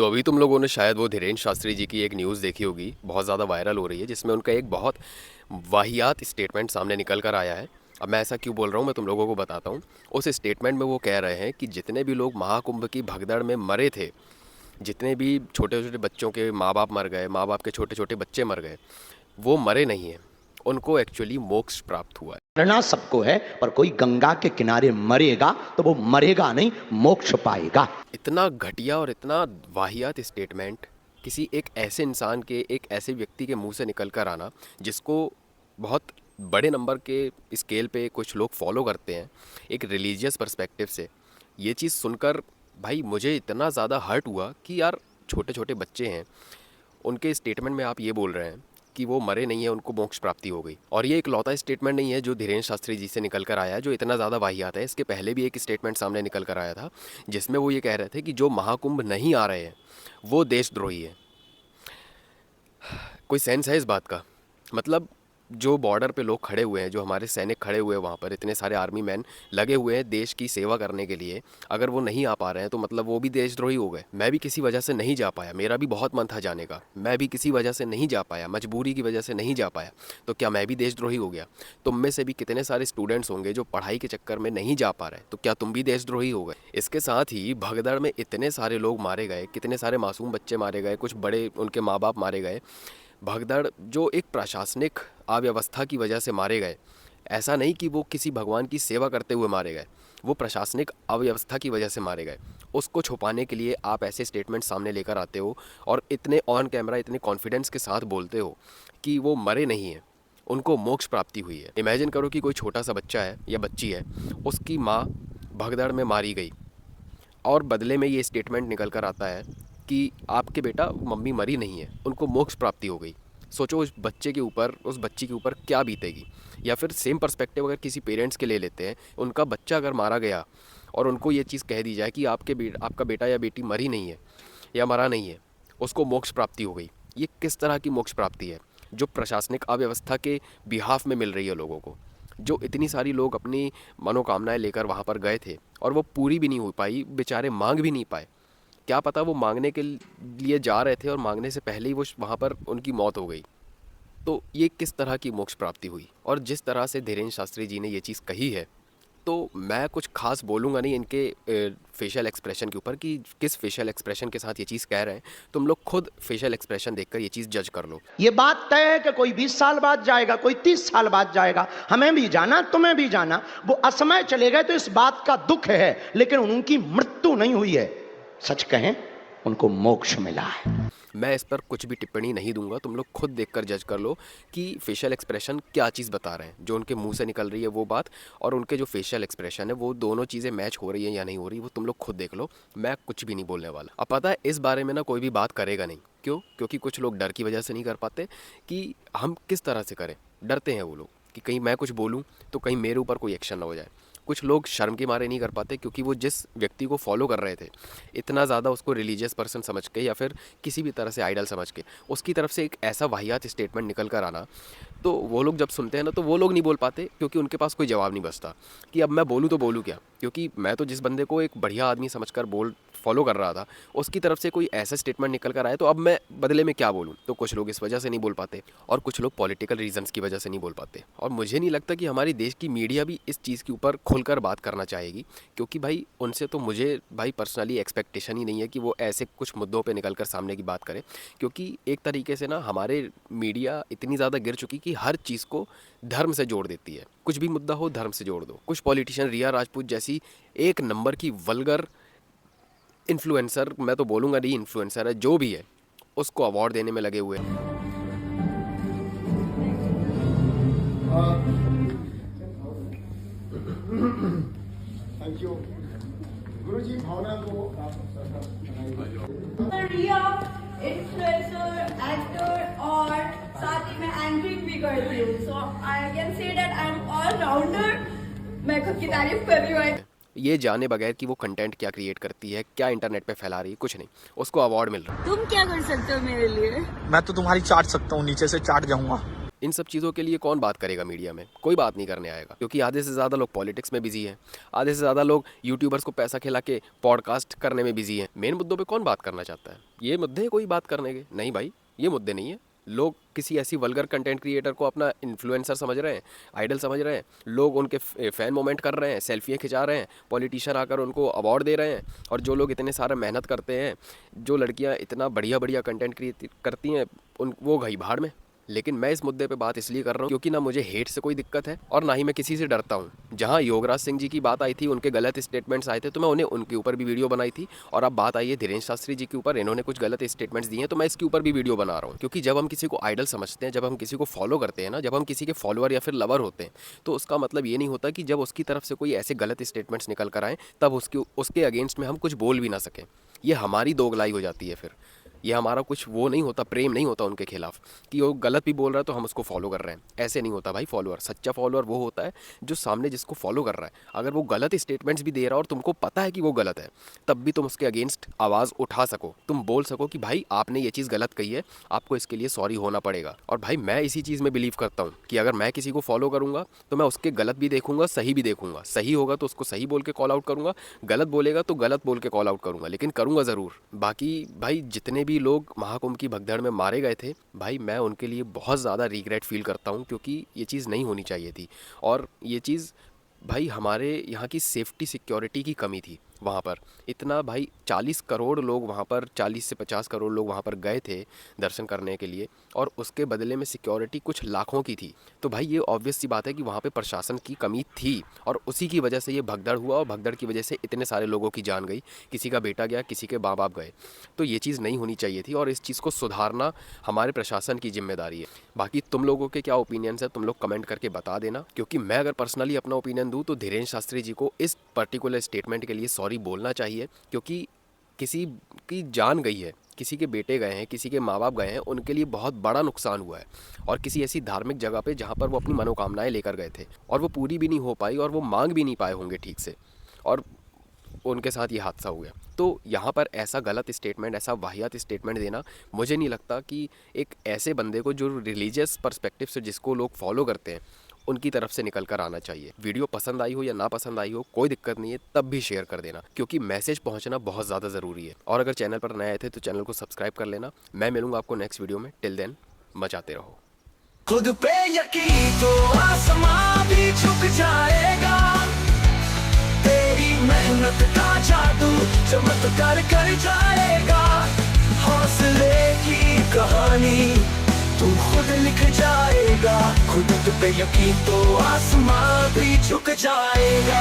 तो अभी तुम लोगों ने शायद वो धीरेन्द्र शास्त्री जी की एक न्यूज़ देखी होगी, बहुत ज़्यादा वायरल हो रही है, जिसमें उनका एक बहुत वाहियात स्टेटमेंट सामने निकल कर आया है। अब मैं ऐसा क्यों बोल रहा हूँ, मैं तुम लोगों को बताता हूँ। उस स्टेटमेंट में वो कह रहे हैं कि जितने भी लोग महाकुंभ की भगदड़ में मरे थे, जितने भी छोटे छोटे बच्चों के माँ बाप मर गए, माँ बाप के छोटे छोटे बच्चे मर गए, वो मरे नहीं हैं, उनको एक्चुअली मोक्ष प्राप्त हुआ है। मरना सबको है, पर कोई गंगा के किनारे मरेगा तो वो मरेगा नहीं, मोक्ष पाएगा। इतना घटिया और इतना वाहियात स्टेटमेंट किसी एक ऐसे इंसान के, एक ऐसे व्यक्ति के मुंह से निकल कर आना, जिसको बहुत बड़े नंबर के स्केल पे कुछ लोग फॉलो करते हैं एक रिलीजियस पर्सपेक्टिव से, ये चीज़ सुनकर भाई मुझे इतना ज़्यादा हर्ट हुआ कि यार छोटे छोटे बच्चे हैं, उनके स्टेटमेंट में आप ये बोल रहे हैं कि वो मरे नहीं है, उनको मोक्ष प्राप्ति हो गई। और ये इकलौता स्टेटमेंट नहीं है जो धीरेन्द्र शास्त्री जी से निकल कर आया है जो इतना ज़्यादा वाहियात है। इसके पहले भी एक स्टेटमेंट सामने निकल कर आया था, जिसमें वो ये कह रहे थे कि जो महाकुंभ नहीं आ रहे हैं वो देशद्रोही है। कोई सेंस है इस बात का? मतलब जो बॉर्डर पे लोग खड़े हुए हैं, जो हमारे सैनिक खड़े हुए हैं वहाँ पर, इतने सारे आर्मी मैन लगे हुए हैं देश की सेवा करने के लिए, अगर वो नहीं आ पा रहे हैं तो मतलब वो भी देशद्रोही हो गए। मैं भी किसी वजह से नहीं जा पाया, मेरा भी बहुत मन था जाने का, मैं भी किसी वजह से नहीं जा पाया, मजबूरी की वजह से नहीं जा पाया, तो क्या मैं भी देशद्रोही हो गया? तुम में से भी कितने सारे स्टूडेंट्स होंगे जो पढ़ाई के चक्कर में नहीं जा पा रहे, तो क्या तुम भी देशद्रोही हो गए? इसके साथ ही भगदड़ में इतने सारे लोग मारे गए, कितने सारे मासूम बच्चे मारे गए, कुछ बड़े उनके माँ बाप मारे गए। भगदड़ जो एक प्रशासनिक अव्यवस्था की वजह से मारे गए, ऐसा नहीं कि वो किसी भगवान की सेवा करते हुए मारे गए, वो प्रशासनिक अव्यवस्था की वजह से मारे गए। उसको छुपाने के लिए आप ऐसे स्टेटमेंट सामने लेकर आते हो और इतने ऑन कैमरा, इतने कॉन्फिडेंस के साथ बोलते हो कि वो मरे नहीं हैं, उनको मोक्ष प्राप्ति हुई है। इमेजिन करो कि कोई छोटा सा बच्चा है या बच्ची है, उसकी माँ भगदड़ में मारी गई और बदले में ये स्टेटमेंट निकल कर आता है कि आपके बेटा मम्मी मरी नहीं है, उनको मोक्ष प्राप्ति हो गई। सोचो उस बच्चे के ऊपर, उस बच्ची के ऊपर क्या बीतेगी। या फिर सेम पर्सपेक्टिव अगर किसी पेरेंट्स के ले लेते हैं, उनका बच्चा अगर मारा गया और उनको ये चीज़ कह दी जाए कि आपका बेटा या बेटी मरी नहीं है या मरा नहीं है, उसको मोक्ष प्राप्ति हो गई। ये किस तरह की मोक्ष प्राप्ति है जो प्रशासनिक अव्यवस्था के बिहाफ में मिल रही है लोगों को? जो इतनी सारी लोग अपनी मनोकामनाएं लेकर वहाँ पर गए थे और वो पूरी भी नहीं हो पाई, बेचारे मांग भी नहीं पाए। क्या पता वो मांगने के लिए जा रहे थे और मांगने से पहले ही वो वहाँ पर उनकी मौत हो गई। तो ये किस तरह की मोक्ष प्राप्ति हुई? और जिस तरह से धीरेन्द्र शास्त्री जी ने ये चीज़ कही है, तो मैं कुछ खास बोलूँगा नहीं इनके फेशियल एक्सप्रेशन के ऊपर कि किस फेशियल एक्सप्रेशन के साथ ये चीज़ कह रहे हैं। तुम लोग खुद फेशियल एक्सप्रेशन देखकर ये चीज़ जज कर लो। ये बात तय है कि कोई 20 साल बाद जाएगा, कोई 30 साल बाद जाएगा, हमें भी जाना, तुम्हें भी जाना। वो असमय चले गए तो इस बात का दुख है, लेकिन उनकी मृत्यु नहीं हुई है। सच कहें, उनको मोक्ष मिला है। मैं इस पर कुछ भी टिप्पणी नहीं दूंगा, तुम लोग खुद देखकर जज कर लो कि फेशियल एक्सप्रेशन क्या चीज़ बता रहे हैं। जो उनके मुंह से निकल रही है वो बात और उनके जो फेशियल एक्सप्रेशन है, वो दोनों चीज़ें मैच हो रही है या नहीं हो रही, वो तुम लोग खुद देख लो। मैं कुछ भी नहीं बोलने वाला। अब पता है इस बारे में ना कोई भी बात करेगा नहीं। क्यों? क्योंकि कुछ लोग डर की वजह से नहीं कर पाते कि हम किस तरह से करें। डरते हैं वो लोग कि कहीं मैं कुछ बोलूँ तो कहीं मेरे ऊपर कोई एक्शन ना हो जाए। कुछ लोग शर्म के मारे नहीं कर पाते क्योंकि वो जिस व्यक्ति को फॉलो कर रहे थे, इतना ज़्यादा उसको रिलीजियस पर्सन समझ के या फिर किसी भी तरह से आइडल समझ के, उसकी तरफ से एक ऐसा वाहियात स्टेटमेंट निकल कर आना, तो वो लोग जब सुनते हैं ना, तो वो लोग नहीं बोल पाते क्योंकि उनके पास कोई जवाब नहीं बचता कि अब मैं बोलूँ तो बोलूँ क्या। क्योंकि मैं तो जिस बंदे को एक बढ़िया आदमी समझकर फॉलो कर रहा था, उसकी तरफ से कोई ऐसा स्टेटमेंट निकल कर आए तो अब मैं बदले में क्या बोलूँ? तो कुछ लोग इस वजह से नहीं बोल पाते और कुछ लोग पॉलिटिकल रीजंस की वजह से नहीं बोल पाते। और मुझे नहीं लगता कि हमारी देश की मीडिया भी इस चीज़ के ऊपर खुलकर बात करना चाहेगी, क्योंकि भाई उनसे तो मुझे भाई पर्सनली एक्सपेक्टेशन ही नहीं है कि वो ऐसे कुछ मुद्दों पे निकल कर सामने की बात करें। क्योंकि एक तरीके से ना हमारे मीडिया इतनी ज़्यादा गिर चुकी कि हर चीज़ को धर्म से जोड़ देती है। कुछ भी मुद्दा हो धर्म से जोड़ दो। कुछ पॉलिटिशियन, रिया राजपूत जैसी एक नंबर की वल्गर इन्फ्लुएंसर, मैं तो बोलूँगा नहीं इन्फ्लुएंसर है, जो भी है, उसको अवार्ड देने में लगे हुए हैं। थैंक यू गुरुजी। भावना को रिया इन्फ्लुएंसर, एक्टर और साथ ही मैं एंकरिंग भी करती हूँ। So I can say that I am all rounder. मैं खुद की तारीफ कर रही हूँ। ये जाने बगैर कि वो कंटेंट क्या क्रिएट करती है, क्या इंटरनेट पे फैला रही है, कुछ नहीं, उसको अवार्ड मिल रहा है। तुम क्या कर सकते हो मेरे लिए? मैं तो तुम्हारी चाट सकता हूँ, नीचे से चाट जाऊंगा। इन सब चीज़ों के लिए कौन बात करेगा मीडिया में? कोई बात नहीं करने आएगा, क्योंकि आधे से ज़्यादा लोग पॉलिटिक्स में बिजी हैं, आधे से ज़्यादा लोग यूट्यूबर्स को पैसा खिला के पॉडकास्ट करने में बिजी हैं। मेन मुद्दों पे कौन बात करना चाहता है? ये मुद्दे हैं कोई बात करने के? नहीं भाई, ये मुद्दे नहीं है। लोग किसी ऐसी वल्गर कंटेंट क्रिएटर को अपना इन्फ्लुएंसर समझ रहे हैं, आइडल समझ रहे हैं, लोग उनके फ़ैन मोमेंट कर रहे हैं, सेल्फियाँ खिंचा रहे हैं, पॉलिटिशियन आकर उनको अवार्ड दे रहे हैं। और जो लोग इतने सारा मेहनत करते हैं, जो लड़कियां इतना बढ़िया बढ़िया कंटेंट क्रिएट करती हैं, उन वो गई भाड़ में। लेकिन मैं इस मुद्दे पे बात इसलिए कर रहा हूँ क्योंकि ना मुझे हेट से कोई दिक्कत है और ना ही मैं किसी से डरता हूँ। जहाँ योगराज सिंह जी की बात आई थी, उनके गलत स्टेटमेंट्स आए थे, तो मैं उनके ऊपर भी वीडियो बनाई थी। और अब बात आई है धीरेन्द्र शास्त्री जी के ऊपर, इन्होंने कुछ गलत स्टेटमेंट्स दिए हैं, तो मैं इसके ऊपर भी वीडियो बना रहा हूँ। क्योंकि जब हम किसी को आइडल समझते हैं, जब हम किसी को फॉलो करते हैं ना, जब हम किसी के फॉलोअर या फिर लवर होते हैं, तो उसका मतलब ये नहीं होता कि जब उसकी तरफ से कोई ऐसे गलत स्टेटमेंट्स निकल कर आए तब उसके अगेंस्ट में हम कुछ बोल भी ना सकें। ये हमारी दोगलाई हो जाती है। फिर ये हमारा कुछ वो नहीं होता, प्रेम नहीं होता उनके खिलाफ कि वो गलत भी बोल रहा है तो हम उसको फॉलो कर रहे हैं। ऐसे नहीं होता भाई। फॉलोअर, सच्चा फॉलोअर वो होता है जो सामने जिसको फॉलो कर रहा है, अगर वो गलत स्टेटमेंट्स भी दे रहा है और तुमको पता है कि वो गलत है, तब भी तुम उसके अगेंस्ट आवाज़ उठा सको, तुम बोल सको कि भाई आपने ये चीज़ गलत कही है, आपको इसके लिए सॉरी होना पड़ेगा। और भाई मैं इसी चीज़ में बिलीव करता हूँ कि अगर मैं किसी को फॉलो करूँगा तो मैं उसके गलत भी देखूंगा, सही भी देखूंगा। सही होगा तो उसको सही बोल के कॉल आउट करूँगा, गलत बोलेगा तो गलत बोल के कॉल आउट करूँगा, लेकिन करूँगा ज़रूर। बाकी भाई जितने भी लोग महाकुंभ की भगदड़ में मारे गए थे, भाई मैं उनके लिए बहुत ज़्यादा रिग्रेट फील करता हूँ, क्योंकि ये चीज़ नहीं होनी चाहिए थी। और ये चीज़ भाई हमारे यहाँ की सेफ्टी सिक्योरिटी की कमी थी। वहाँ पर इतना भाई 40 करोड़ लोग वहाँ पर, 40 से 50 करोड़ लोग वहाँ पर गए थे दर्शन करने के लिए, और उसके बदले में सिक्योरिटी कुछ लाखों की थी। तो भाई ये ऑब्वियस सी बात है कि वहाँ पे प्रशासन की कमी थी, और उसी की वजह से ये भगदड़ हुआ, और भगदड़ की वजह से इतने सारे लोगों की जान गई, किसी का बेटा गया, किसी के माँ बाप गए। तो ये चीज़ नहीं होनी चाहिए थी, और इस चीज़ को सुधारना हमारे प्रशासन की जिम्मेदारी है। बाकी तुम लोगों के क्या ओपिनियंस है, तुम लोग कमेंट करके बता देना। क्योंकि मैं अगर पर्सनली अपना ओपिनियन दूँ तो धीरेन्द्र शास्त्री जी को इस पर्टिकुलर स्टेटमेंट के लिए सॉरी बोलना चाहिए, क्योंकि किसी की जान गई है, किसी के बेटे गए हैं, किसी के माँ बाप गए हैं, उनके लिए बहुत बड़ा नुकसान हुआ है। और किसी ऐसी धार्मिक जगह पे जहाँ पर वो अपनी मनोकामनाएं लेकर गए थे और वो पूरी भी नहीं हो पाई, और वो मांग भी नहीं पाए होंगे ठीक से, और उनके साथ ये हादसा हो गया। तो यहाँ पर ऐसा गलत स्टेटमेंट, ऐसा वाहियात स्टेटमेंट देना, मुझे नहीं लगता कि एक ऐसे बंदे को जो रिलीजियस पर्सपेक्टिव से जिसको लोग फॉलो करते हैं, उनकी तरफ से निकल कर आना चाहिए। वीडियो पसंद आई हो या ना पसंद आई हो, कोई दिक्कत नहीं है, तब भी शेयर कर देना, क्योंकि मैसेज पहुंचना बहुत ज़्यादा ज़रूरी है। और अगर चैनल पर नए आए थे तो चैनल को सब्सक्राइब कर लेना। मैं मिलूंगा आपको नेक्स्ट वीडियो में। टिल देन मचाते रहो। खुद पे यकीन तो आसमां भी झुक जाएगा, तेरी मेहनत का जादू चमत्कार कर जाएगा। हौसले की कहानी तू खुद लिख जाएगा, खुद पे यकीन तो आसमां भी झुक जाएगा।